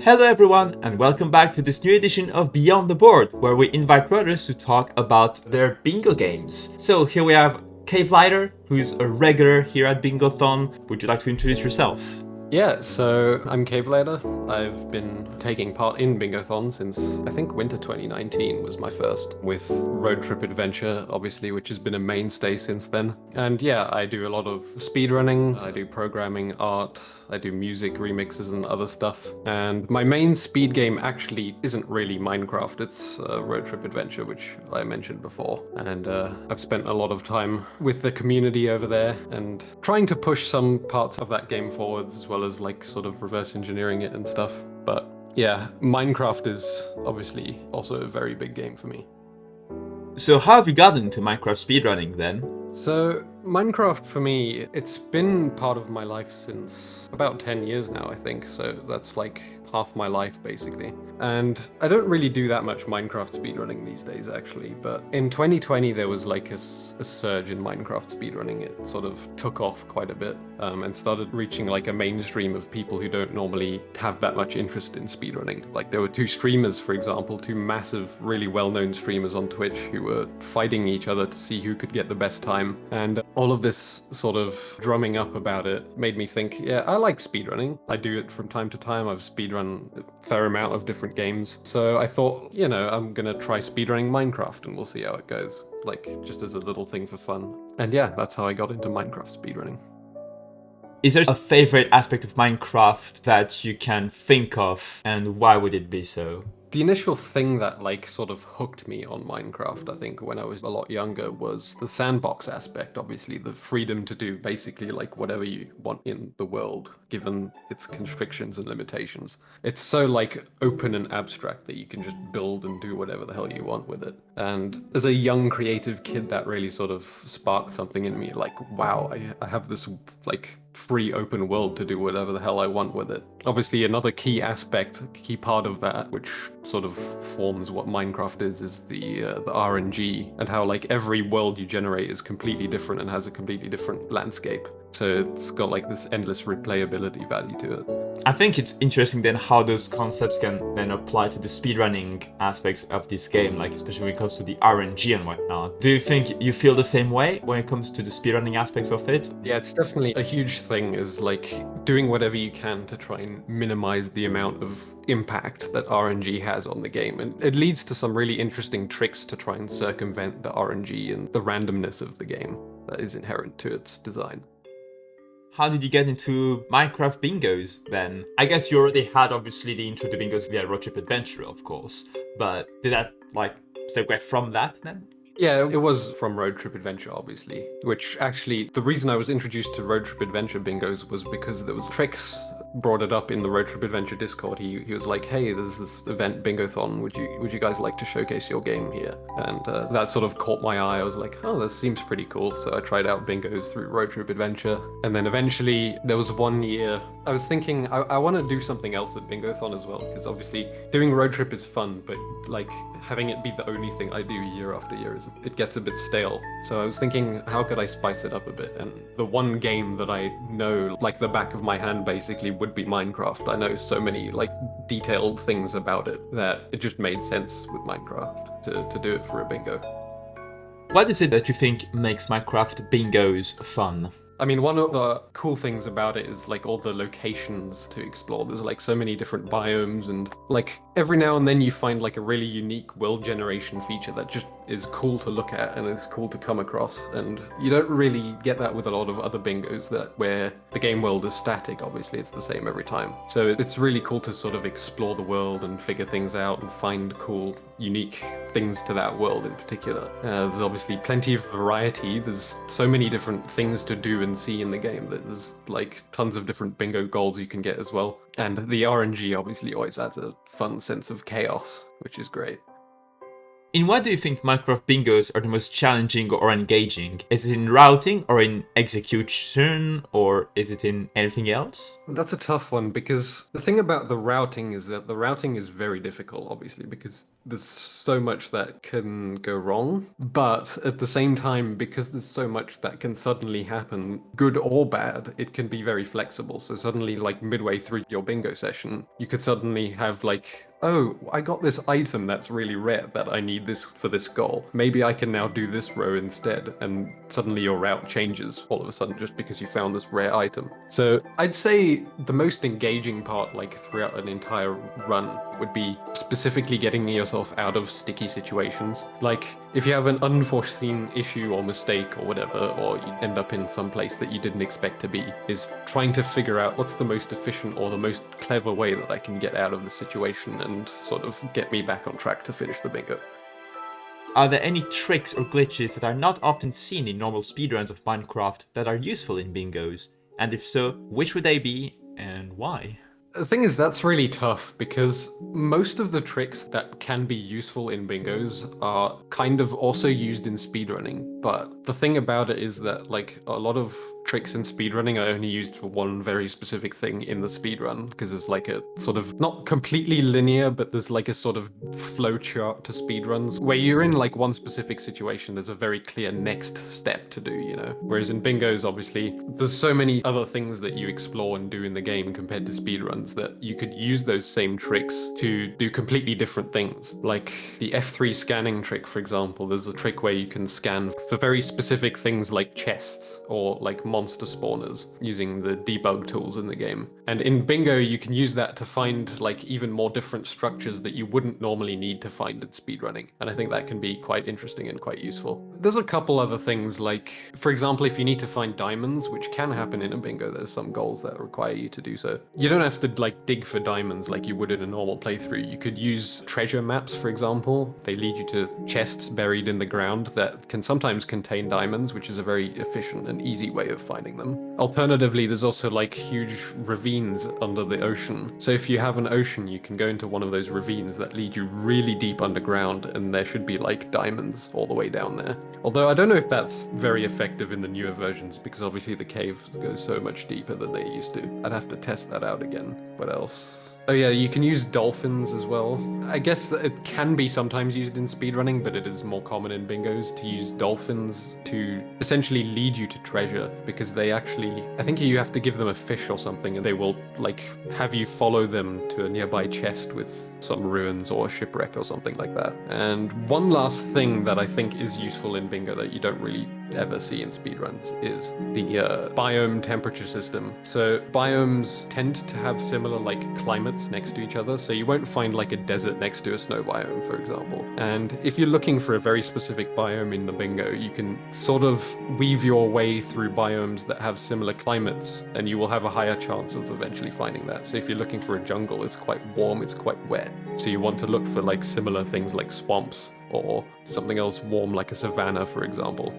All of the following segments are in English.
Hello everyone, and welcome back to this new edition of Beyond the Board, where we invite brothers to talk about their bingo games. So here we have CaveL1ghter, who's a regular here at Bingothon. Would you like to introduce yourself? Yeah, so I'm CaveL1ghter. I've been taking part in Bingothon since I think winter 2019 was my first, with Road Trip Adventure, obviously, which has been a mainstay since then. And yeah, I do a lot of speedrunning, I do programming, art, I do music remixes and other stuff. And my main speed game actually isn't really Minecraft, it's Road Trip Adventure, which I mentioned before. And I've spent a lot of time with the community over there and trying to push some parts of that game forwards, as well as like sort of reverse engineering it and stuff. But yeah, Minecraft is obviously also a very big game for me. So how have you gotten into Minecraft speedrunning then? So Minecraft for me, it's been part of my life since about 10 years now, I think. So that's like half my life basically. And I don't really do that much Minecraft speedrunning these days actually, but in 2020 there was like a surge in Minecraft speedrunning. It sort of took off quite a bit and started reaching like a mainstream of people who don't normally have that much interest in speedrunning. Like there were two streamers, for example, two massive, really well-known streamers on Twitch who were fighting each other to see who could get the best time. And all of this sort of drumming up about it made me think, yeah, I like speedrunning. I do it from time to time. I've speedrun a fair amount of different games. So I thought, you know, I'm gonna try speedrunning Minecraft and we'll see how it goes. Like, just as a little thing for fun. And yeah, that's how I got into Minecraft speedrunning. Is there a favorite aspect of Minecraft that you can think of, and why would it be so? The initial thing that like sort of hooked me on Minecraft, I think, when I was a lot younger was the sandbox aspect, obviously, the freedom to do basically like whatever you want in the world, given its constrictions and limitations. It's so like open and abstract that you can just build and do whatever the hell you want with it. And as a young creative kid, that really sort of sparked something in me, like, wow, I have this like free open world to do whatever the hell I want with it. Obviously, another key aspect, key part of that, which sort of forms what Minecraft is the RNG, and how like every world you generate is completely different and has a completely different landscape. So it's got like this endless replayability value to it. I think it's interesting then how those concepts can then apply to the speedrunning aspects of this game, like especially when it comes to the RNG and whatnot. Do you think you feel the same way when it comes to the speedrunning aspects of it? Yeah, it's definitely a huge thing, is like doing whatever you can to try and minimize the amount of impact that RNG has on the game. And it leads to some really interesting tricks to try and circumvent the RNG and the randomness of the game that is inherent to its design. How did you get into Minecraft bingos then? I guess you already had obviously the intro to bingos via Road Trip Adventure, of course, but did that like segue from that then? Yeah, it was from Road Trip Adventure, obviously, which actually, the reason I was introduced to Road Trip Adventure bingos was because there was Trix brought it up in the Road Trip Adventure Discord. He was like, hey, there's this event Bingothon, would you guys like to showcase your game here? And that sort of caught my eye. I was like, oh, that seems pretty cool. So I tried out bingos through Road Trip Adventure. And then eventually there was one year I was thinking I want to do something else at Bingothon as well, because obviously doing Road Trip is fun, but like having it be the only thing I do year after year, it gets a bit stale. So I was thinking, how could I spice it up a bit? And the one game that I know like the back of my hand basically would be Minecraft. I know so many like detailed things about it that it just made sense with Minecraft to do it for a bingo. What is it that you think makes Minecraft bingos fun? I mean, one of the cool things about it is like all the locations to explore. There's like so many different biomes, and like every now and then you find like a really unique world generation feature that just is cool to look at and is cool to come across. And you don't really get that with a lot of other bingos that where the game world is static. Obviously, it's the same every time. So it's really cool to sort of explore the world and figure things out and find cool, unique things to that world in particular. There's obviously plenty of variety. There's so many different things to do and see in the game that there's like tons of different bingo goals you can get as well. And the RNG obviously always adds a fun sense of chaos, which is great. In what do you think Minecraft bingos are the most challenging or engaging? Is it in routing or in execution, or is it in anything else? That's a tough one because the thing about the routing is that the routing is very difficult, obviously, because there's so much that can go wrong. But at the same time, because there's so much that can suddenly happen, good or bad, it can be very flexible. So suddenly, like midway through your bingo session, you could suddenly have like, oh, I got this item that's really rare that I need this for this goal. Maybe I can now do this row instead. And suddenly your route changes all of a sudden just because you found this rare item. So I'd say the most engaging part, like throughout an entire run, would be specifically getting yourself out of sticky situations. Like if you have an unforeseen issue or mistake or whatever, or you end up in some place that you didn't expect to be, is trying to figure out what's the most efficient or the most clever way that I can get out of the situation and sort of get me back on track to finish the bingo. Are there any tricks or glitches that are not often seen in normal speedruns of Minecraft that are useful in bingos? And if so, which would they be and why? The thing is, that's really tough because most of the tricks that can be useful in bingos are kind of also used in speedrunning. But the thing about it is that, like, a lot of tricks in speedrunning are only used for one very specific thing in the speedrun because there's like a sort of not completely linear, but there's like a sort of flow chart to speedruns where you're in like one specific situation, there's a very clear next step to do, you know? Whereas in bingos, obviously, there's so many other things that you explore and do in the game compared to speedruns that you could use those same tricks to do completely different things. Like the F3 scanning trick, for example, there's a trick where you can scan for very specific things like chests or like monster spawners using the debug tools in the game. And in bingo, you can use that to find like even more different structures that you wouldn't normally need to find in speedrunning. And I think that can be quite interesting and quite useful. There's a couple other things like, for example, if you need to find diamonds, which can happen in a bingo, there's some goals that require you to do so. You don't have to like dig for diamonds like you would in a normal playthrough. You could use treasure maps, for example. They lead you to chests buried in the ground that can sometimes contain diamonds, which is a very efficient and easy way of finding them. Alternatively, there's also like huge ravines under the ocean. So if you have an ocean, you can go into one of those ravines that lead you really deep underground, and there should be like diamonds all the way down there. Although I don't know if that's very effective in the newer versions because obviously the cave goes so much deeper than they used to. I'd have to test that out again. What else? Oh yeah, you can use dolphins as well. I guess that it can be sometimes used in speedrunning, but it is more common in bingos to use dolphins to essentially lead you to treasure because they actually, I think you have to give them a fish or something and they will like have you follow them to a nearby chest with some ruins or a shipwreck or something like that. And one last thing that I think is useful in bingo that you don't really ever see in speedruns is the biome temperature system. So biomes tend to have similar like climates next to each other, so you won't find like a desert next to a snow biome, for example. And if you're looking for a very specific biome in the bingo, you can sort of weave your way through biomes that have similar climates, and you will have a higher chance of eventually finding that. So if you're looking for a jungle, it's quite warm, it's quite wet, so you want to look for like similar things like swamps or something else warm like a savanna, for example.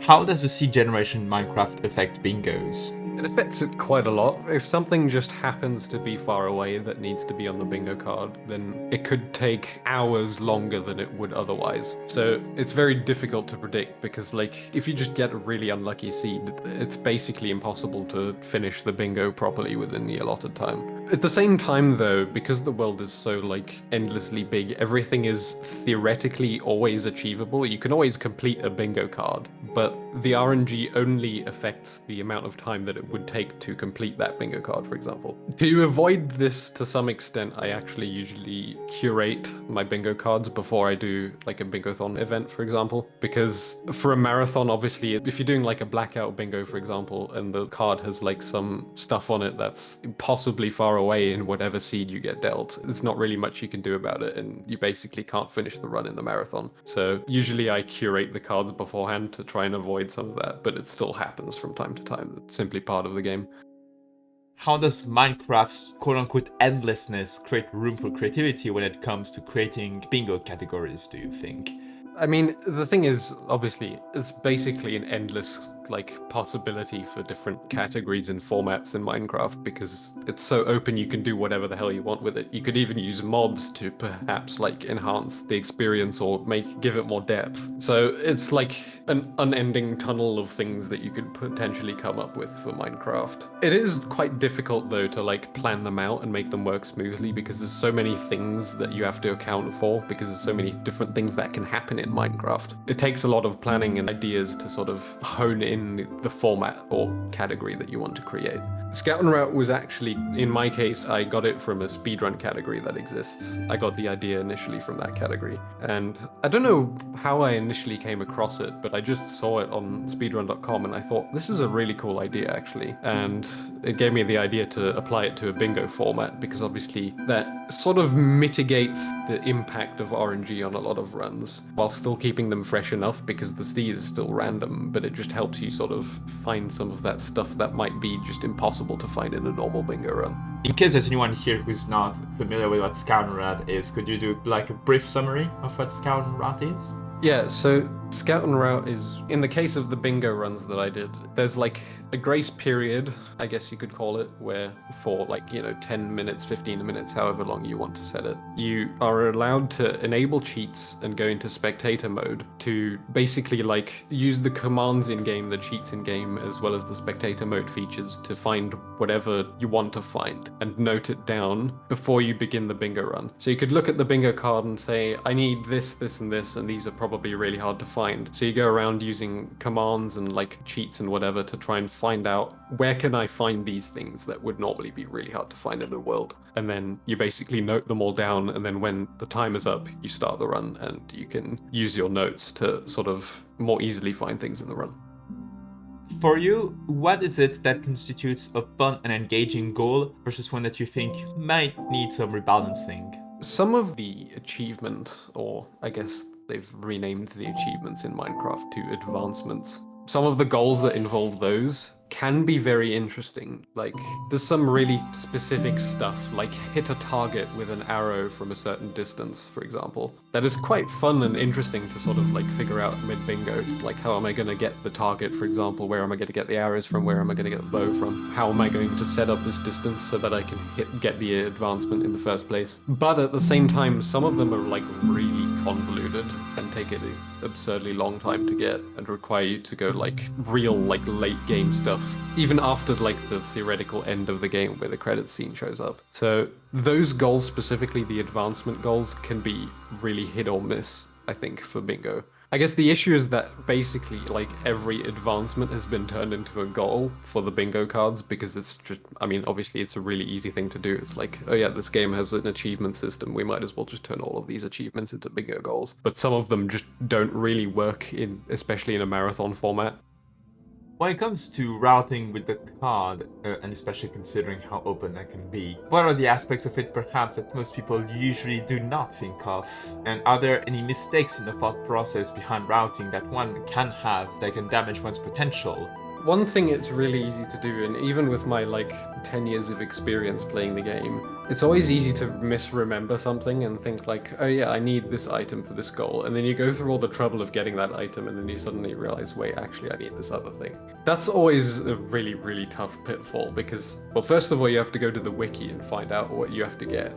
How does the seed generation in Minecraft affect bingos? It affects it quite a lot. If something just happens to be far away that needs to be on the bingo card, then it could take hours longer than it would otherwise. So it's very difficult to predict because like if you just get a really unlucky seed, it's basically impossible to finish the bingo properly within the allotted time. At the same time though, because the world is so like endlessly big, everything is theoretically always achievable. You can always complete a bingo card, but the RNG only affects the amount of time that it would take to complete that bingo card, for example. To avoid this to some extent, I actually usually curate my bingo cards before I do like a bingo-thon event, for example, because for a marathon, obviously, if you're doing like a blackout bingo, for example, and the card has like some stuff on it that's impossibly far away in whatever seed you get dealt, there's not really much you can do about it, and you basically can't finish the run in the marathon. So usually I curate the cards beforehand to try and avoid some of that, but it still happens from time to time. It's simply part of the game. How does Minecraft's quote-unquote endlessness create room for creativity when it comes to creating bingo categories, do you think? I mean, the thing is, obviously, it's basically an endless like possibility for different categories and formats in Minecraft because it's so open you can do whatever the hell you want with it. You could even use mods to perhaps like enhance the experience or give it more depth. So it's like an unending tunnel of things that you could potentially come up with for Minecraft. It is quite difficult though to like plan them out and make them work smoothly because there's so many things that you have to account for because there's so many different things that can happen in Minecraft. It takes a lot of planning and ideas to sort of hone in the format or category that you want to create. Scout and Route was actually, in my case, I got it from a speedrun category that exists. I got the idea initially from that category. And I don't know how I initially came across it, but I just saw it on speedrun.com and I thought, this is a really cool idea actually. And it gave me the idea to apply it to a bingo format because obviously that sort of mitigates the impact of RNG on a lot of runs while still keeping them fresh enough because the seed is still random, but it just helps you sort of find some of that stuff that might be just impossible to find in a normal bingo run. In case there's anyone here who's not familiar with what Scout and Route is, could you do like a brief summary of what Scout and Route is? Yeah, so Scout and Route is, in the case of the bingo runs that I did, there's like a grace period, I guess you could call it, where for like, 10 minutes, 15 minutes, however long you want to set it, you are allowed to enable cheats and go into spectator mode to basically like use the commands in game, the cheats in game, as well as the spectator mode features to find whatever you want to find and note it down before you begin the bingo run. So you could look at the bingo card and say, I need this, this, and this, and these are probably really hard to find. So you go around using commands and like cheats and whatever to try and find out where can I find these things that would normally be really hard to find in the world. And then you basically note them all down, and then when the time is up, you start the run and you can use your notes to sort of more easily find things in the run. For you, what is it that constitutes a fun and engaging goal versus one that you think might need some rebalancing? Some of the achievement, or I guess they've renamed the achievements in Minecraft to advancements. Some of the goals that involve those can be very interesting. Like, there's some really specific stuff, like hit a target with an arrow from a certain distance, for example. That is quite fun and interesting to sort of like figure out mid-bingo. Like, how am I going to get the target, for example? Where am I going to get the arrows from? Where am I going to get the bow from? How am I going to set up this distance so that I can get the advancement in the first place? But at the same time, some of them are like really convoluted and take an absurdly long time to get and require you to go like real like late game stuff even after like the theoretical end of the game where the credits scene shows up. So those goals, specifically the advancement goals, can be really hit or miss, I think, for bingo. I guess the issue is that basically like every advancement has been turned into a goal for the bingo cards because it's just, I mean, obviously it's a really easy thing to do. It's like, oh yeah, this game has an achievement system. We might as well just turn all of these achievements into bingo goals. But some of them just don't really work especially in a marathon format. When it comes to routing with the card, and especially considering how open that can be, what are the aspects of it perhaps that most people usually do not think of? And are there any mistakes in the thought process behind routing that one can have that can damage one's potential? One thing it's really easy to do, and even with my like 10 years of experience playing the game, it's always easy to misremember something and think like, oh yeah, I need this item for this goal. And then you go through all the trouble of getting that item and then you suddenly realize, wait, actually I need this other thing. That's always a really, really tough pitfall because, well, first of all, you have to go to the wiki and find out what you have to get.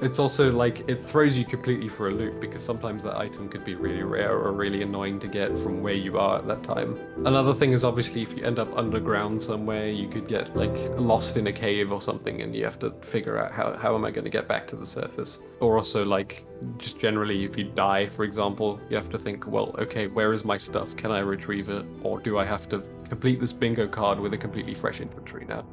It's also like, it throws you completely for a loop because sometimes that item could be really rare or really annoying to get from where you are at that time. Another thing is obviously if you end up underground somewhere, you could get like lost in a cave or something and you have to figure out how am I going to get back to the surface. Or also like just generally if you die, for example, you have to think, well, okay, where is my stuff? Can I retrieve it? Or do I have to complete this bingo card with a completely fresh inventory now?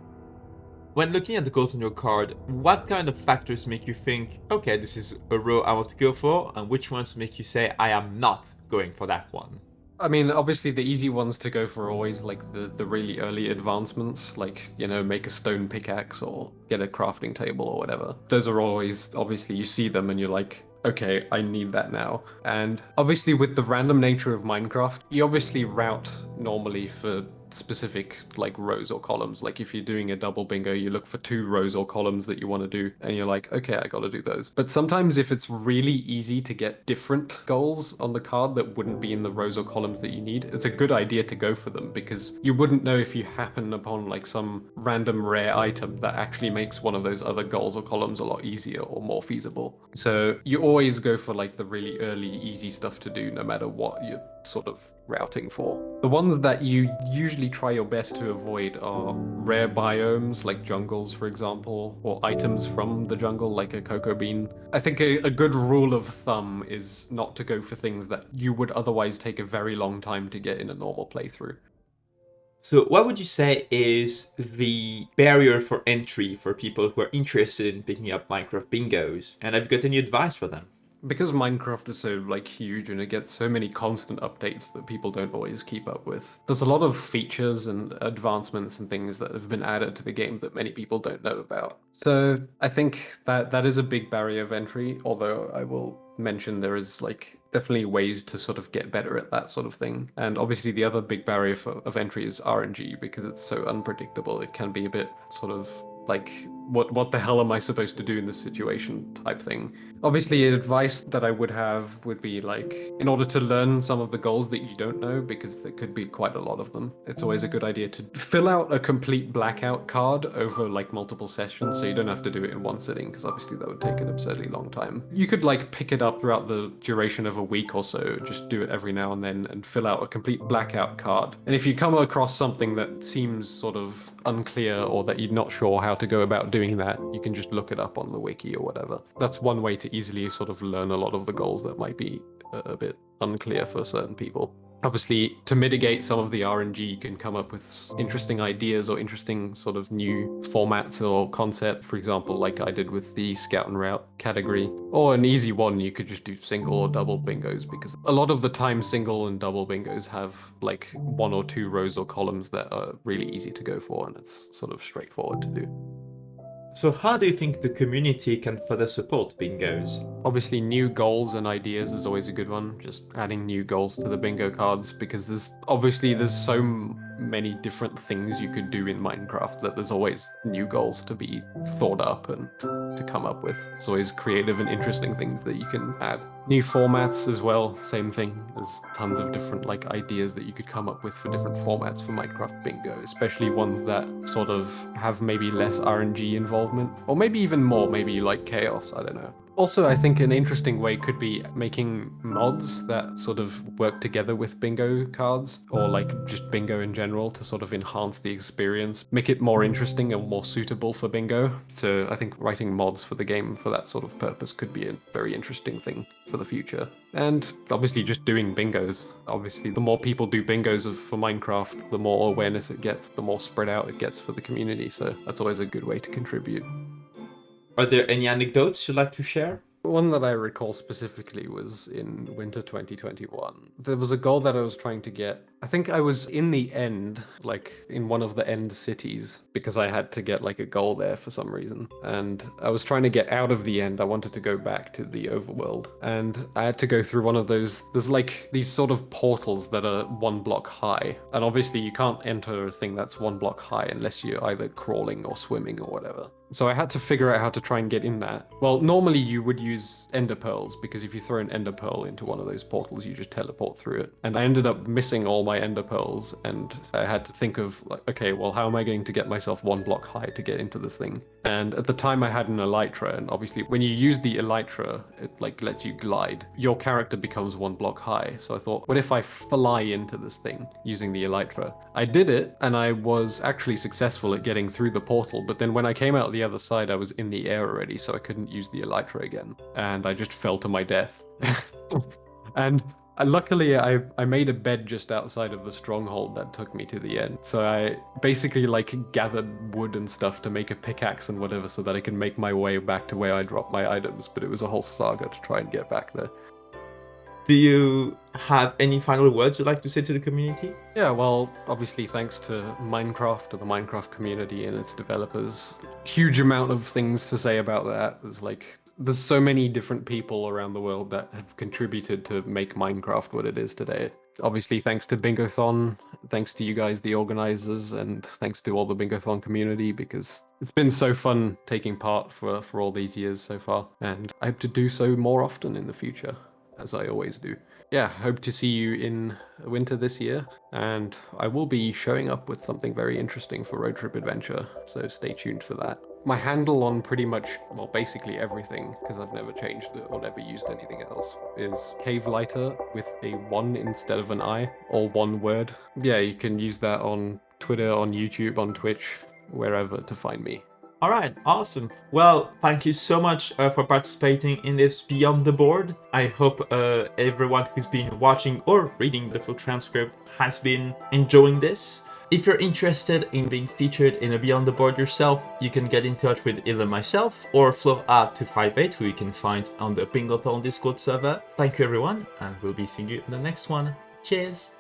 When looking at the goals on your card, what kind of factors make you think, okay, this is a row I want to go for, and which ones make you say, I am not going for that one? I mean, obviously the easy ones to go for are always like the really early advancements, like, make a stone pickaxe or get a crafting table or whatever. Those are always, obviously you see them and you're like, okay, I need that now. And obviously with the random nature of Minecraft, you obviously route normally for specific like rows or columns. Like if you're doing a double bingo, you look for 2 rows or columns that you want to do, and you're like, okay, I got to do those. But sometimes if it's really easy to get different goals on the card that wouldn't be in the rows or columns that you need, it's a good idea to go for them, because you wouldn't know if you happen upon like some random rare item that actually makes one of those other goals or columns a lot easier or more feasible. So you always go for like the really early easy stuff to do, no matter what you're sort of routing for. The ones that you usually try your best to avoid are rare biomes like jungles, for example, or items from the jungle like a cocoa bean. I think a good rule of thumb is not to go for things that you would otherwise take a very long time to get in a normal playthrough. So what would you say is the barrier for entry for people who are interested in picking up Minecraft bingos? And have you got any advice for them? Because Minecraft is so like huge and it gets so many constant updates that people don't always keep up with, there's a lot of features and advancements and things that have been added to the game that many people don't know about. So I think that is a big barrier of entry, although I will mention there is like definitely ways to sort of get better at that sort of thing. And obviously the other big barrier of entry is RNG, because it's so unpredictable. It can be a bit sort of like, what the hell am I supposed to do in this situation type thing. Obviously, advice that I would have would be like, in order to learn some of the goals that you don't know, because there could be quite a lot of them, it's always a good idea to fill out a complete blackout card over like multiple sessions, so you don't have to do it in one sitting, because obviously that would take an absurdly long time. You could like pick it up throughout the duration of a week or so, just do it every now and then and fill out a complete blackout card. And if you come across something that seems sort of unclear or that you're not sure how to go about doing that, you can just look it up on the wiki or whatever. That's one way to easily sort of learn a lot of the goals that might be a bit unclear for certain people. Obviously, to mitigate some of the RNG, you can come up with interesting ideas or interesting sort of new formats or concept. For example, like I did with the scout and route category. Or an easy one, you could just do single or double bingos, because a lot of the time single and double bingos have like 1 or 2 rows or columns that are really easy to go for, and it's sort of straightforward to do. So how do you think the community can further support bingos? Obviously, new goals and ideas is always a good one. Just adding new goals to the bingo cards, because there's so many different things you could do in Minecraft that there's always new goals to be thought up and to come up with. There's always creative and interesting things that you can add. New formats as well, same thing. There's tons of different like ideas that you could come up with for different formats for Minecraft bingo, especially ones that sort of have maybe less RNG involvement, or maybe even more, maybe like chaos, I don't know. Also, I think an interesting way could be making mods that sort of work together with bingo cards, or like just bingo in general, to sort of enhance the experience, make it more interesting and more suitable for bingo. So I think writing mods for the game for that sort of purpose could be a very interesting thing for the future. And obviously just doing bingos. Obviously, the more people do bingos for Minecraft, the more awareness it gets, the more spread out it gets for the community. So that's always a good way to contribute. Are there any anecdotes you'd like to share? One that I recall specifically was in winter 2021. There was a goal that I was trying to get. I think I was in the end, like in one of the end cities, because I had to get like a goal there for some reason. And I was trying to get out of the end. I wanted to go back to the overworld. And I had to go through one of those, there's like these sort of portals that are 1 block high. And obviously you can't enter a thing that's 1 block high unless you're either crawling or swimming or whatever. So I had to figure out how to try and get in that. Well, normally you would use ender pearls, because if you throw an ender pearl into one of those portals, you just teleport through it. And I ended up missing all my ender pearls, and I had to think of like, okay, well, how am I going to get myself 1 block high to get into this thing? And at the time I had an elytra, and obviously when you use the elytra, it like lets you glide. Your character becomes 1 block high. So I thought, what if I fly into this thing using the elytra? I did it, and I was actually successful at getting through the portal, but then when I came out the other side, I was in the air already, so I couldn't use the elytra again, and I just fell to my death. And luckily, I made a bed just outside of the stronghold that took me to the end. So I basically like gathered wood and stuff to make a pickaxe and whatever, so that I can make my way back to where I dropped my items, but it was a whole saga to try and get back there. Do you have any final words you'd like to say to the community? Yeah, well, obviously thanks to Minecraft, to the Minecraft community and its developers. Huge amount of things to say about that. There's so many different people around the world that have contributed to make Minecraft what it is today. Obviously, thanks to Bingothon, thanks to you guys, the organizers, and thanks to all the Bingothon community, because it's been so fun taking part for all these years so far. And I hope to do so more often in the future, as I always do. Yeah, hope to see you in winter this year, and I will be showing up with something very interesting for Road Trip Adventure, so stay tuned for that. My handle on pretty much, well, basically everything, because I've never changed it or never used anything else, is CaveL1ghter with a 1 instead of an I, all one word. Yeah, you can use that on Twitter, on YouTube, on Twitch, wherever to find me. All right, awesome. Well, thank you so much for participating in this Beyond the Board. I hope everyone who's been watching or reading the full transcript has been enjoying this. If you're interested in being featured in a Beyond the Board yourself, you can get in touch with either myself or Flo258, who you can find on the Bingothon Discord server. Thank you everyone, and we'll be seeing you in the next one. Cheers!